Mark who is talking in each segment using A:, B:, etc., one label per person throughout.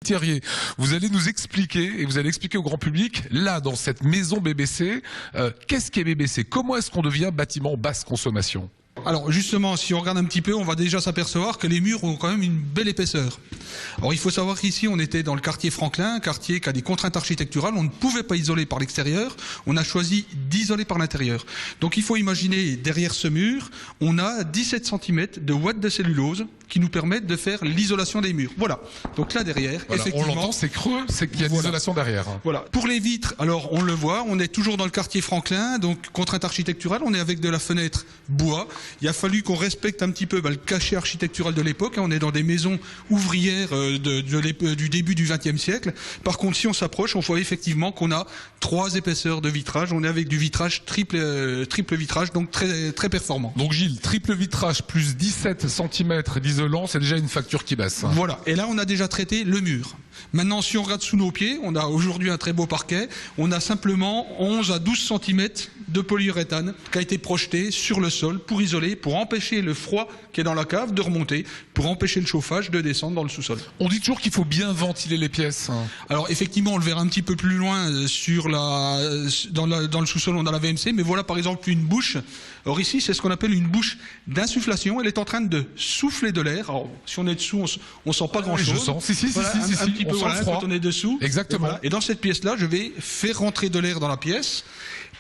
A: Thierry, vous allez nous expliquer, et vous allez expliquer au grand public, là, dans cette maison BBC, qu'est-ce qu'est BBC? Comment est-ce qu'on devient bâtiment basse consommation?
B: Alors justement, si on regarde un petit peu, on va déjà s'apercevoir que les murs ont quand même une belle épaisseur. Alors il faut savoir qu'ici, on était dans le quartier Franklin, un quartier qui a des contraintes architecturales. On ne pouvait pas isoler par l'extérieur. On a choisi d'isoler par l'intérieur. Donc il faut imaginer, derrière ce mur, on a 17 cm de ouate de cellulose qui nous permettent de faire l'isolation des murs. Voilà. Donc là derrière,
A: voilà,
B: effectivement...
A: on l'entend, c'est creux, c'est qu'il y a une isolation derrière.
B: Voilà. Pour les vitres, alors on le voit, on est toujours dans le quartier Franklin, donc contrainte architecturale, on est avec de la fenêtre bois. Il a fallu qu'on respecte un petit peu le cachet architectural de l'époque. On est dans des maisons ouvrières du début du XXe siècle. Par contre, si on s'approche, on voit effectivement qu'on a 3 épaisseurs de vitrage. On est avec du vitrage triple vitrage, donc très, très performant.
A: Donc Gilles, triple vitrage plus 17 cm d'isolant, c'est déjà une facture qui baisse.
B: Voilà. Et là, on a déjà traité le mur. Maintenant, si on regarde sous nos pieds, on a aujourd'hui un très beau parquet. On a simplement 11 à 12 cm de polyuréthane qui a été projeté sur le sol pour isoler, pour empêcher le froid qui est dans la cave de remonter, pour empêcher le chauffage de descendre dans le sous-sol.
A: On dit toujours qu'il faut bien ventiler les pièces.
B: Alors effectivement, on le verra un petit peu plus loin dans le sous-sol, on a la VMC, mais voilà par exemple une bouche. Or ici, c'est ce qu'on appelle une bouche d'insufflation. Elle est en train de souffler de l'air. Alors si on est dessous, on sent pas grand-chose.
A: Je sens. Si,
B: voilà, un petit peu, voilà, quand on est dessous.
A: Exactement.
B: Et dans cette pièce-là, je vais faire rentrer de l'air dans la pièce.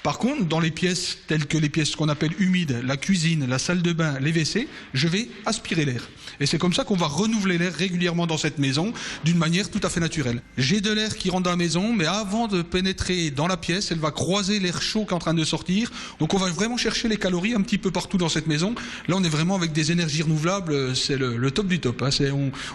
B: Par contre, dans les pièces telles que les pièces qu'on appelle humides, la cuisine, la salle de bain, les WC, je vais aspirer l'air. Et c'est comme ça qu'on va renouveler l'air régulièrement dans cette maison d'une manière tout à fait naturelle. J'ai de l'air qui rentre dans la maison, mais avant de pénétrer dans la pièce, elle va croiser l'air chaud qui est en train de sortir. Donc on va vraiment chercher les calories un petit peu partout dans cette maison. Là, on est vraiment avec des énergies renouvelables, c'est le top du top. Hein.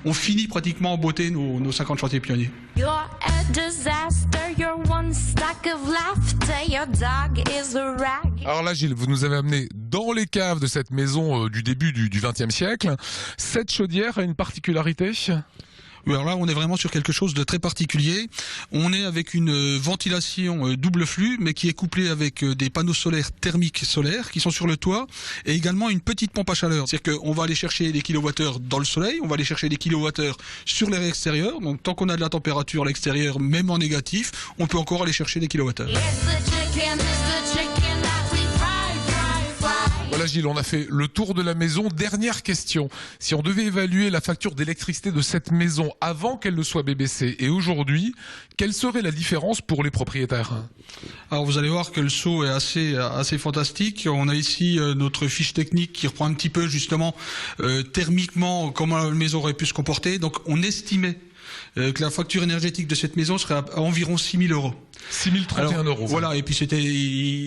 B: On finit pratiquement en beauté nos 50 chantiers pionniers.
C: You're a disaster, you're one stack of laughter, your dog is a rag.
A: Alors là, Gilles, vous nous avez amené dans les caves de cette maison du début du XXe siècle. Cette chaudière a une particularité ?
B: Oui, alors là, on est vraiment sur quelque chose de très particulier. On est avec une ventilation double flux, mais qui est couplée avec des panneaux solaires thermiques solaires qui sont sur le toit, et également une petite pompe à chaleur. C'est-à-dire qu'on va aller chercher des kilowattheures dans le soleil, on va aller chercher des kilowattheures sur l'air extérieur. Donc tant qu'on a de la température à l'extérieur, même en négatif, on peut encore aller chercher des kilowattheures.
A: Voilà Gilles, on a fait le tour de la maison. Dernière question, si on devait évaluer la facture d'électricité de cette maison avant qu'elle ne soit BBC et aujourd'hui, quelle serait la différence pour les propriétaires?
B: Alors vous allez voir que le saut est assez fantastique. On a ici notre fiche technique qui reprend un petit peu justement thermiquement comment la maison aurait pu se comporter. Donc on estimait que la facture énergétique de cette maison serait à environ 6 000 euros.
A: 6 031 euros.
B: Voilà, et puis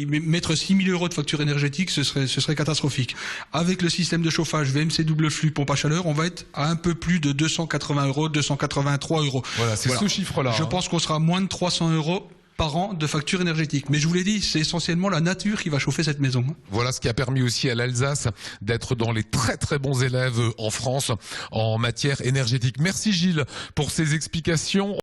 B: mettre 6 000 euros de facture énergétique, ce serait catastrophique. Avec le système de chauffage VMC double flux pompe à chaleur, on va être à un peu plus de 280 euros, 283 euros.
A: Voilà, c'est ce chiffre-là.
B: Je pense qu'on sera moins de 300 euros par an de facture énergétique. Mais je vous l'ai dit, c'est essentiellement la nature qui va chauffer cette maison.
A: Voilà ce qui a permis aussi à l'Alsace d'être dans les très très bons élèves en France en matière énergétique. Merci Gilles pour ces explications.